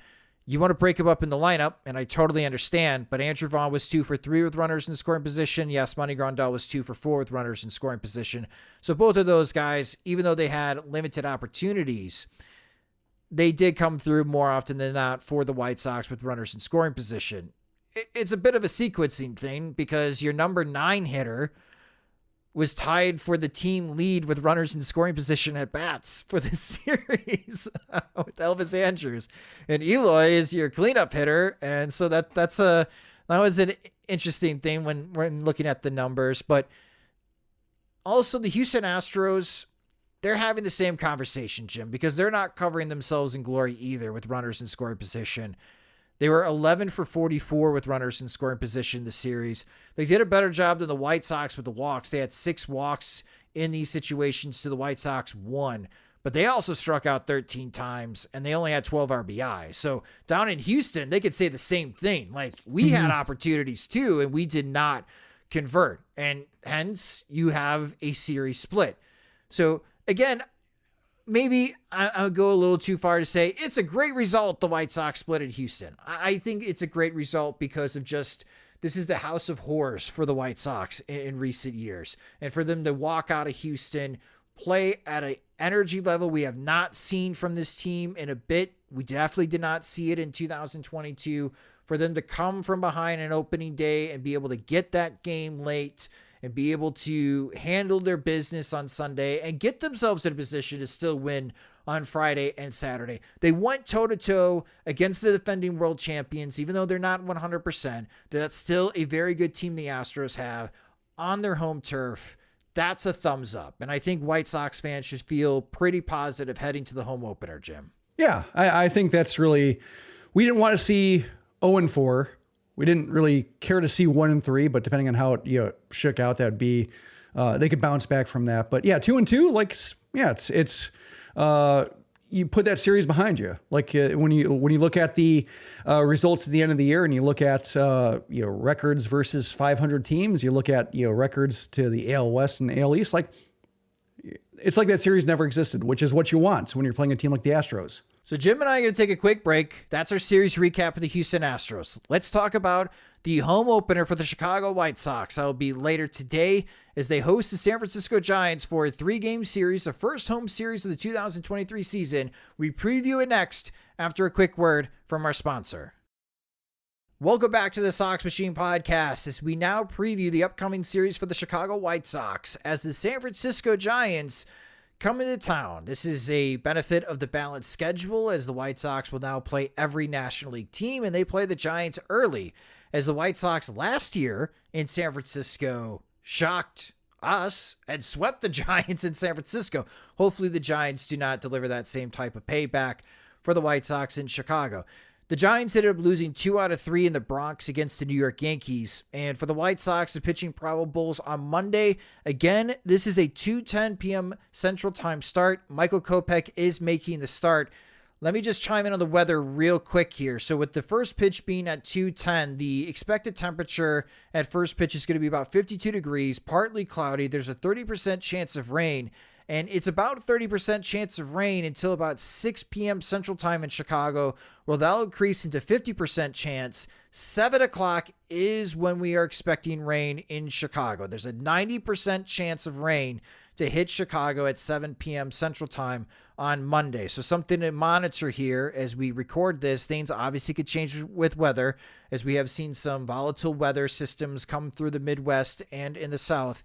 You want to break him up in the lineup, and I totally understand, but Andrew Vaughn was 2 for 3 with runners in scoring position. Yasmani Grandal was 2 for 4 with runners in scoring position. So both of those guys, even though they had limited opportunities, they did come through more often than not for the White Sox with runners in scoring position. It's a bit of a sequencing thing, because your number 9 hitter was tied for the team lead with runners in scoring position at bats for this series with Elvis Andrus, and Eloy is your cleanup hitter. And so that was an interesting thing when looking at the numbers. But also the Houston Astros, they're having the same conversation, Jim, because they're not covering themselves in glory either with runners in scoring position. They were 11 for 44 with runners in scoring position this series. They did a better job than the White Sox with the walks. They had 6 walks in these situations to the White Sox 1, but they also struck out 13 times, and they only had 12 RBI. So down in Houston, they could say the same thing. Like, we had opportunities too, and we did not convert, and hence you have a series split. So again, maybe I'll go a little too far to say it's a great result the White Sox split at Houston. I think it's a great result because of just, this is the house of horrors for the White Sox in recent years. And for them to walk out of Houston, play at an energy level we have not seen from this team in a bit. We definitely did not see it in 2022. For them to come from behind an opening day and be able to get that game late and be able to handle their business on Sunday and get themselves in a position to still win on Friday and Saturday. They went toe-to-toe against the defending world champions, even though they're not 100%. That's still a very good team the Astros have on their home turf. That's a thumbs up. And I think White Sox fans should feel pretty positive heading to the home opener, Jim. Yeah, I think that's really, we didn't want to see 0-4. We didn't really care to see 1-3, but depending on how it shook out, that'd be they could bounce back from that. But yeah, 2-2, like, yeah, it's you put that series behind you. Like when you look at the results at the end of the year, and you look at records versus 500 teams, you look at records to the AL West and AL East, like it's like that series never existed, which is what you want when you're playing a team like the Astros. So Jim and I are going to take a quick break. That's our series recap of the Houston Astros. Let's talk about the home opener for the Chicago White Sox. That will be later today as they host the San Francisco Giants for a 3-game series, the first home series of the 2023 season. We preview it next after a quick word from our sponsor. Welcome back to the Sox Machine podcast as we now preview the upcoming series for the Chicago White Sox as the San Francisco Giants come into town. This is a benefit of the balanced schedule as the White Sox will now play every National League team, and they play the Giants early as the White Sox last year in San Francisco shocked us and swept the Giants in San Francisco. Hopefully the Giants do not deliver that same type of payback for the White Sox in Chicago. The Giants ended up losing 2 out of 3 in the Bronx against the New York Yankees. And for the White Sox, the pitching probables on Monday. Again, this is a 2:10 p.m. Central Time start. Michael Kopech is making the start. Let me just chime in on the weather real quick here. So with the first pitch being at 2:10, the expected temperature at first pitch is going to be about 52 degrees, partly cloudy. There's a 30% chance of rain. And it's about 30% chance of rain until about 6 p.m. Central Time in Chicago, where that'll increase into 50% chance. 7 o'clock is when we are expecting rain in Chicago. There's a 90% chance of rain to hit Chicago at 7 p.m. Central Time on Monday. So something to monitor here as we record this. Things obviously could change with weather, as we have seen some volatile weather systems come through the Midwest and in the South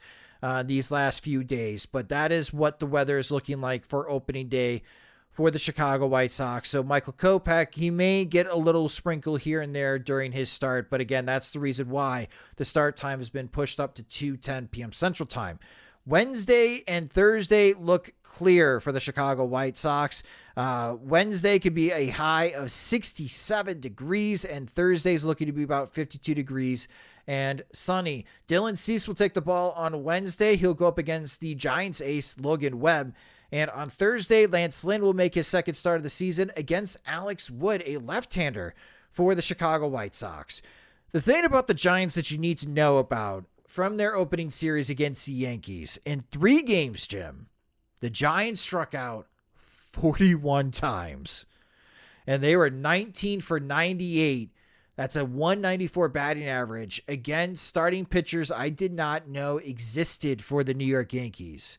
these last few days. But that is what the weather is looking like for opening day for the Chicago White Sox. So Michael Kopech, he may get a little sprinkle here and there during his start, but again, that's the reason why the start time has been pushed up to 2:10 p.m. Central Time. Wednesday and Thursday look clear for the Chicago White Sox. Wednesday could be a high of 67 degrees, and Thursday's looking to be about 52 degrees and sunny. Dylan Cease will take the ball on Wednesday. He'll go up against the Giants ace, Logan Webb. And on Thursday, Lance Lynn will make his second start of the season against Alex Wood, a left-hander for the Chicago White Sox. The thing about the Giants that you need to know about from their opening series against the Yankees, in 3 games, Jim, the Giants struck out 41 times. And they were 19 for 98. That's a 194 batting average against starting pitchers I did not know existed for the New York Yankees.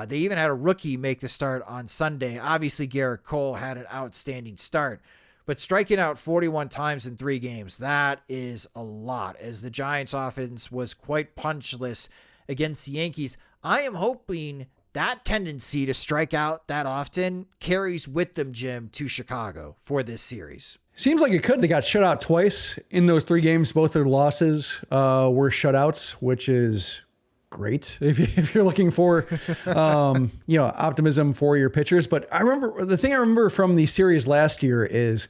They even had a rookie make the start on Sunday. Obviously, Garrett Cole had an outstanding start. But striking out 41 times in 3 games, that is a lot, as the Giants offense was quite punchless against the Yankees. I am hoping that tendency to strike out that often carries with them, Jim, to Chicago for this series. Seems like it could. They got shut out twice in those 3 games. Both their losses were shutouts, which is great if you're looking for optimism for your pitchers. But the thing I remember from the series last year is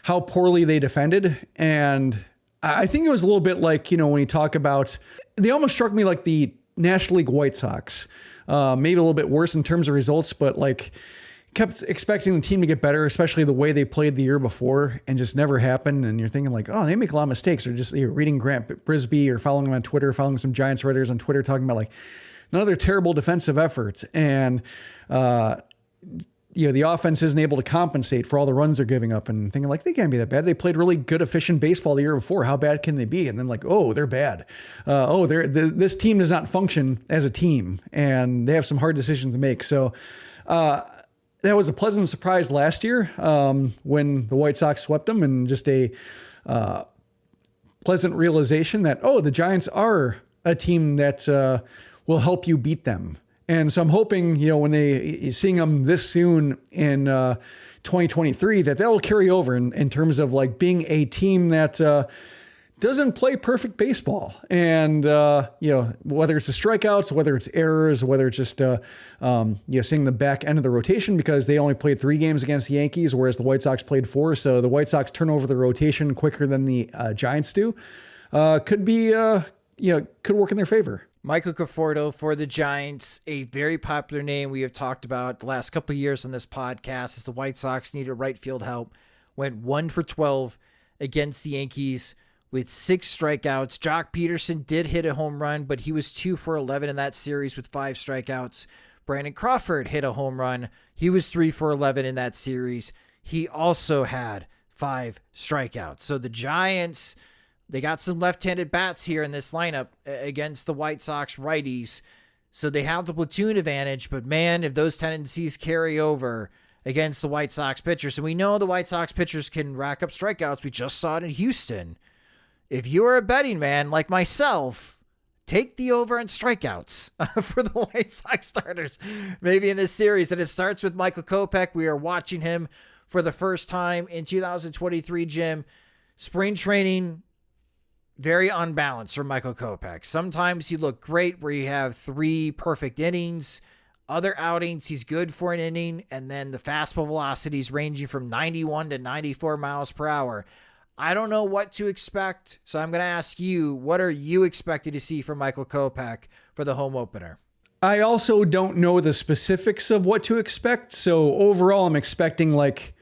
how poorly they defended. And I think it was a little bit like, when you talk about, they almost struck me like the National League White Sox, maybe a little bit worse in terms of results, but like kept expecting the team to get better, especially the way they played the year before, and just never happened. And you're thinking like, oh, they make a lot of mistakes, or just reading Grant Brisbee or following him on Twitter, following some Giants writers on Twitter talking about like another terrible defensive effort. And, the offense isn't able to compensate for all the runs they're giving up, and thinking like, they can't be that bad. They played really good, efficient baseball the year before. How bad can they be? And then like, oh, they're bad. This team does not function as a team, and they have some hard decisions to make. So, that was a pleasant surprise last year when the White Sox swept them, and just a pleasant realization that, the Giants are a team that will help you beat them. And so I'm hoping, when seeing them this soon in 2023, that will carry over in terms of like being a team that doesn't play perfect baseball. And, whether it's the strikeouts, whether it's errors, whether it's just, seeing the back end of the rotation, because they only played 3 games against the Yankees, whereas the White Sox played 4. So the White Sox turn over the rotation quicker than the Giants do. Could work in their favor. Michael Conforto for the Giants, a very popular name we have talked about the last couple of years on this podcast, as the White Sox needed right field help. Went 1 for 12 against the Yankees with 6 strikeouts. Jock Peterson did hit a home run, but he was 2 for 11 in that series with 5 strikeouts. Brandon Crawford hit a home run. He was 3 for 11 in that series. He also had 5 strikeouts. So the Giants, they got some left-handed bats here in this lineup against the White Sox righties. So they have the platoon advantage, but man, if those tendencies carry over against the White Sox pitchers, and we know the White Sox pitchers can rack up strikeouts. We just saw it in Houston. If you're a betting man like myself, take the over on strikeouts for the White Sox starters, maybe in this series. And it starts with Michael Kopech. We are watching him for the first time in 2023, Jim. Spring training, very unbalanced for Michael Kopech. Sometimes he looked great where you have 3 perfect innings. Other outings, he's good for an inning, and then the fastball velocities ranging from 91 to 94 miles per hour. I don't know what to expect, so I'm going to ask you, what are you expected to see from Michael Kopech for the home opener? I also don't know the specifics of what to expect, so overall I'm expecting like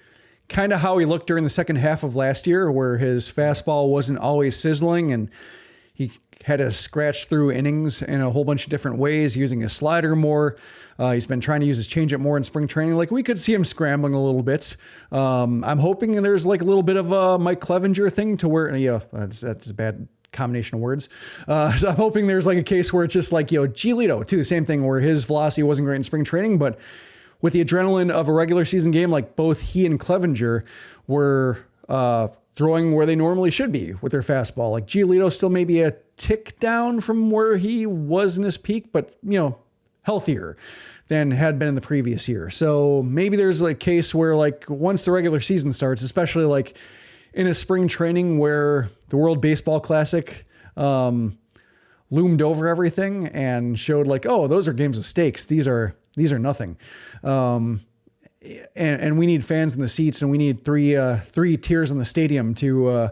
kind of how he looked during the second half of last year, where his fastball wasn't always sizzling and he had to scratch through innings in a whole bunch of different ways, using his slider more. He's been trying to use his changeup more in spring training. Like, we could see him scrambling a little bit. I'm hoping there's like a little bit of a Mike Clevenger thing to where, that's a bad combination of words. So I'm hoping there's like a case where it's just like, Giolito too, same thing where his velocity wasn't great in spring training, but with the adrenaline of a regular season game, like both he and Clevenger were throwing where they normally should be with their fastball. Like Giolito still maybe a tick down from where he was in his peak, but healthier than had been in the previous year. So maybe there's a case where like once the regular season starts, especially like in a spring training where the World Baseball Classic loomed over everything and showed like, oh, those are games of stakes. These are nothing. And we need fans in the seats, and we need three tiers in the stadium to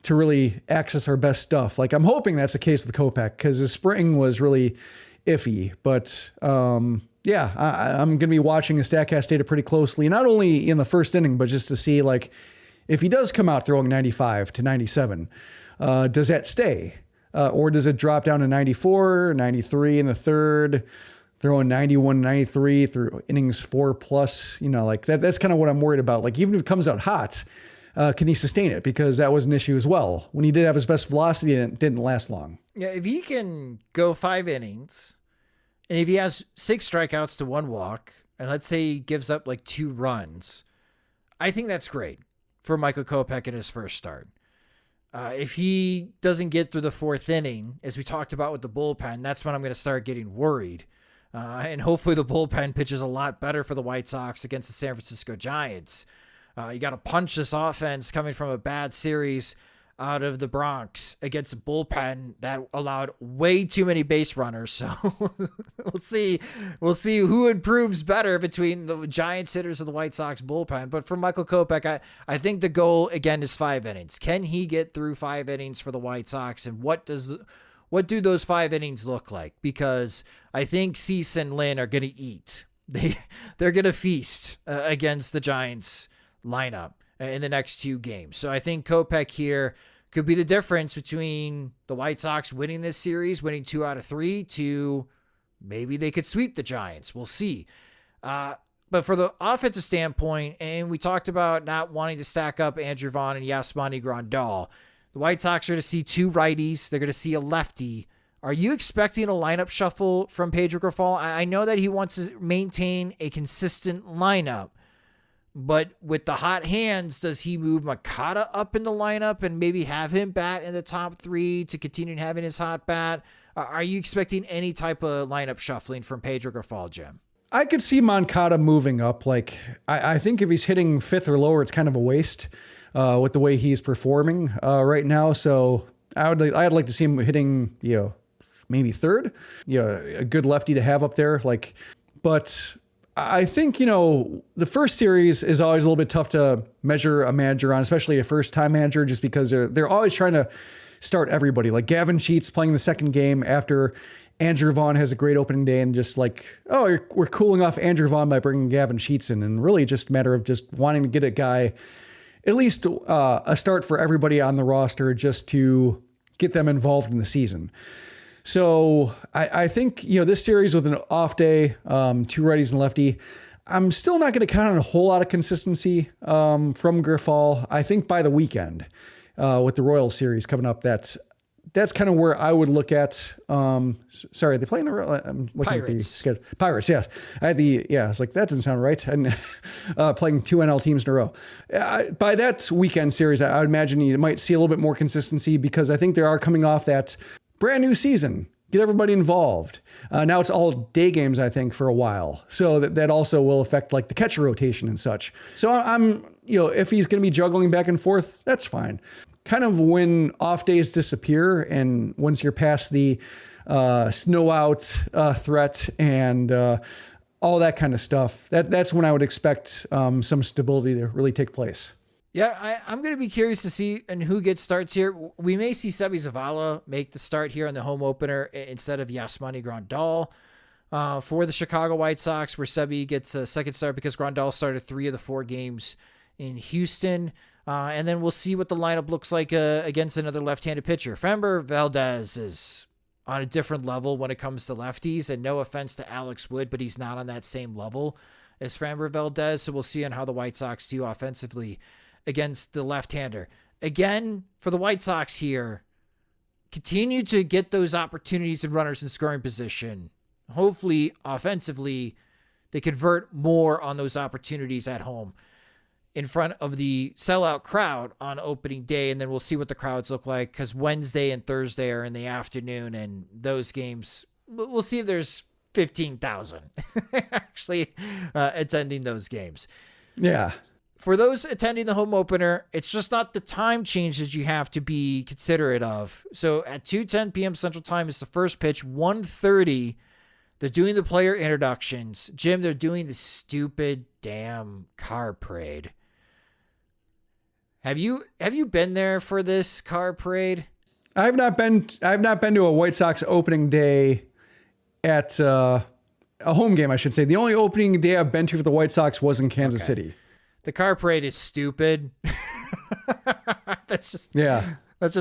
really access our best stuff. Like I'm hoping that's the case with Kopech, because the spring was really iffy, but I'm going to be watching his StatCast data pretty closely, not only in the first inning, but just to see like if he does come out throwing 95 to 97, does that stay? Or does it drop down to 94, 93 in the third, throwing 91, 93 through innings 4+, like that's kind of what I'm worried about. Like even if it comes out hot, can he sustain it? Because that was an issue as well. When he did have his best velocity, it didn't last long. Yeah, if he can go 5 innings, and if he has 6 strikeouts to 1 walk, and let's say he gives up like 2 runs, I think that's great for Michael Kopech in his first start. If he doesn't get through the 4th inning, as we talked about with the bullpen, that's when I'm going to start getting worried. And hopefully the bullpen pitches a lot better for the White Sox against the San Francisco Giants. You got to punch this offense coming from a bad series out of the Bronx against a bullpen that allowed way too many base runners. So we'll see who improves better between the Giants hitters and the White Sox bullpen. But for Michael Kopech, I think the goal again is 5 innings. Can he get through 5 innings for the White Sox? And what do those 5 innings look like? Because I think Cease and Lynn are going to eat. They're going to feast against the Giants lineup in the next 2 games. So I think Kopech here could be the difference between the White Sox winning this series, winning 2 out of 3, to maybe they could sweep the Giants. We'll see. But for the offensive standpoint, and we talked about not wanting to stack up Andrew Vaughn and Yasmani Grandal, the White Sox are to see 2 righties. They're going to see a lefty. Are you expecting a lineup shuffle from Pedro Grifol? I know that he wants to maintain a consistent lineup, but with the hot hands, does he move Moncada up in the lineup and maybe have him bat in the top 3 to continue having his hot bat? Are you expecting any type of lineup shuffling from Pedro Grifol, Jim? I could see Moncada moving up. Like I think if he's hitting 5th or lower, it's kind of a waste with the way he's performing right now. So I'd like to see him hitting, maybe 3rd, a good lefty to have up there. But I think, the first series is always a little bit tough to measure a manager on, especially a first-time manager, just because they're always trying to start everybody. Like Gavin Sheets playing the second game after Andrew Vaughn has a great opening day, and just like, we're cooling off Andrew Vaughn by bringing Gavin Sheets in, and really just a matter of just wanting to get a guy, at least a start for everybody on the roster, just to get them involved in the season. So I think, this series with an off day, 2 righties and lefty, I'm still not going to count on a whole lot of consistency from Grifol. I think by the weekend with the Royals series coming up, that's kind of where I would look at. Sorry, they playing the I'm looking Pirates. At the schedule. Pirates, yeah. I was like, that doesn't sound right. And playing 2 NL teams in a row. By that weekend series, I would imagine you might see a little bit more consistency, because I think they are coming off that brand new season. Get everybody involved. Now it's all day games, I think, for a while. So that also will affect like the catcher rotation and such. So I'm, if he's going to be juggling back and forth, that's fine. Kind of when off days disappear, and once you're past the snow out threat and all that kind of stuff, that's when I would expect some stability to really take place. Yeah, I'm going to be curious to see and who gets starts here. We may see Seby Zavala make the start here on the home opener instead of Yasmani Grandal for the Chicago White Sox, where Seby gets a second start because Grandal started 3 of the 4 games in Houston. And then we'll see what the lineup looks like against another left-handed pitcher. Framber Valdez is on a different level when it comes to lefties, and no offense to Alex Wood, but he's not on that same level as Framber Valdez. So we'll see on how the White Sox do offensively against the left-hander. Again, for the White Sox here, continue to get those opportunities and runners in scoring position. Hopefully, offensively, they convert more on those opportunities at home in front of the sellout crowd on opening day, and then we'll see what the crowds look like, because Wednesday and Thursday are in the afternoon, and those games, we'll see if there's 15,000 actually attending those games. Yeah. For those attending the home opener, it's just not the time changes you have to be considerate of. So at 2:10 p.m. Central Time is the first pitch. 1:30, they're doing the player introductions. Jim, they're doing the stupid damn car parade. Have you been there for this car parade? I've not been to a White Sox opening day at a home game, I should say. The only opening day I've been to for the White Sox was in Kansas City. The car parade is stupid. That's just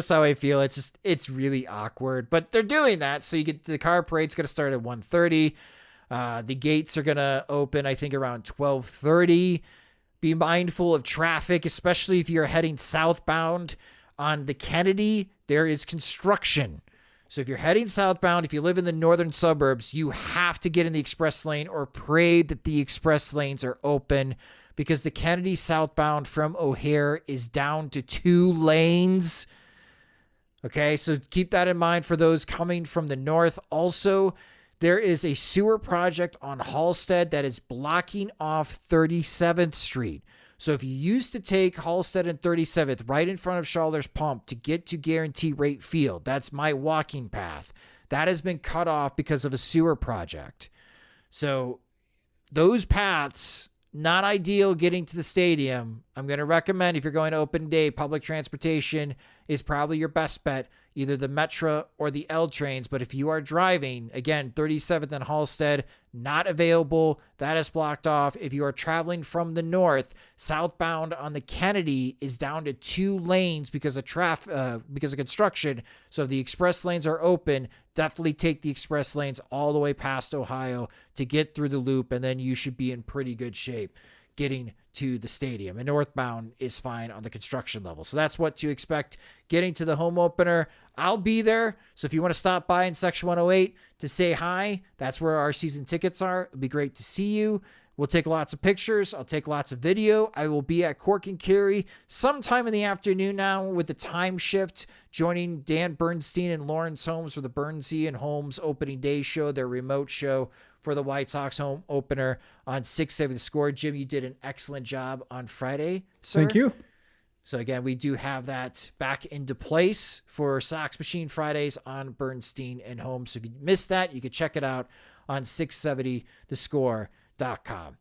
how I feel. It's really awkward, but they're doing that. So the car parade's going to start at 1:30. The gates are going to open, I think, around 12:30. Be mindful of traffic, especially if you're heading southbound on the Kennedy. There is construction. So if you're heading southbound, if you live in the northern suburbs, you have to get in the express lane or pray that the express lanes are open, because the Kennedy southbound from O'Hare is down to 2 lanes. Okay, so keep that in mind for those coming from the north. Also, there is a sewer project on Halstead that is blocking off 37th Street. So if you used to take Halstead and 37th right in front of Schalller's Pump to get to Guarantee Rate Field, that's my walking path. That has been cut off because of a sewer project. So those paths, not ideal getting to the stadium. I'm going to recommend, if you're going to open day, public transportation is probably your best bet, either the Metra or the L trains. But if you are driving, again, 37th and Halstead, not available. That is blocked off. If you are traveling from the north, southbound on the Kennedy is down to 2 lanes because of construction. So if the express lanes are open, definitely take the express lanes all the way past Ohio to get through the loop, and then you should be in pretty good shape getting to the stadium. And northbound is fine on the construction level. So that's what to expect getting to the home opener. I'll be there. So if you want to stop by in Section 108 to say hi, that's where our season tickets are. It'll be great to see you. We'll take lots of pictures. I'll take lots of video. I will be at Cork and Kerry sometime in the afternoon now with the time shift, joining Dan Bernstein and Lawrence Holmes for the Bernsey and Holmes opening day show, their remote show for the White Sox home opener on 670 The Score. Jim, you did an excellent job on Friday, sir. Thank you. So again, we do have that back into place for Sox Machine Fridays on Bernstein and Holmes. So if you missed that, you can check it out on 670thescore.com.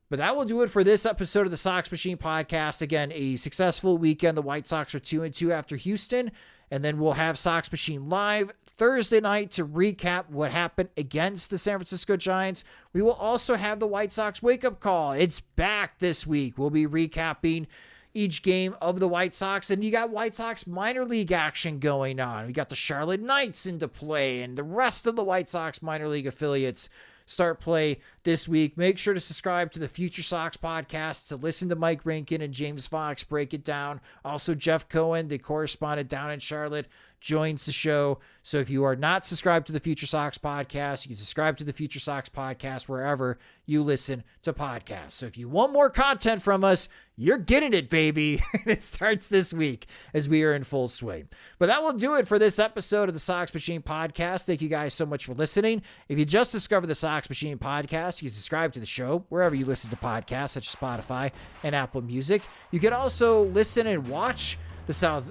But that will do it for this episode of the Sox Machine podcast. Again, a successful weekend. The White Sox are 2-2 after Houston. And then we'll have Sox Machine live Thursday night to recap what happened against the San Francisco Giants. We will also have the White Sox wake-up call. It's back this week. We'll be recapping each game of the White Sox. And you got White Sox minor league action going on. We got the Charlotte Knights into play, and the rest of the White Sox minor league affiliates start play this week. Make sure to subscribe to the Future Sox podcast to listen to Mike Rankin and James Fox break it down. Also, Jeff Cohen, the correspondent down in Charlotte, joins the show. So if you are not subscribed to the Future Sox podcast, you can subscribe to the Future Sox podcast wherever you listen to podcasts. So if you want more content from us, you're getting it, baby. It starts this week as we are in full swing. But that will do it for this episode of the Sox Machine podcast. Thank you guys so much for listening. If you just discovered the Sox Machine podcast, you can subscribe to the show wherever you listen to podcasts, such as Spotify and Apple Music. You can also listen and watch the Sox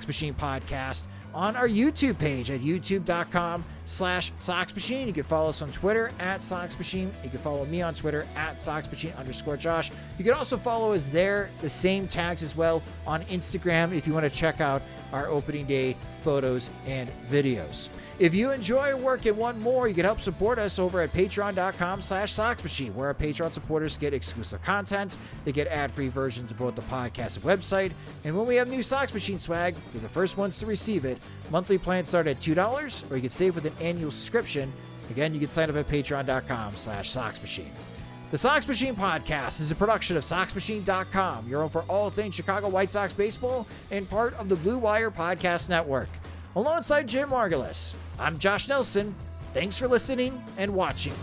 Machine podcast on our YouTube page at youtube.com/Sox Machine. You can follow us on Twitter at Sox Machine. You can follow me on Twitter at Sox Machine_Josh. You can also follow us there, the same tags as well, on Instagram if you want to check out our opening day photos and videos. If you enjoy our work and want more, you can help support us over at patreon.com/Sox Machine, where our Patreon supporters get exclusive content. They get ad-free versions of both the podcast and website. And when we have new Sox Machine swag, you're the first ones to receive it. Monthly plans start at $2, or you can save with an annual subscription. Again, you can sign up at patreon.com/Sox Machine. The Sox Machine podcast is a production of SoxMachine.com, your home for all things Chicago White Sox baseball and part of the Blue Wire Podcast Network. alongside Jim Margulis. I'm Josh Nelson. Thanks for listening and watching.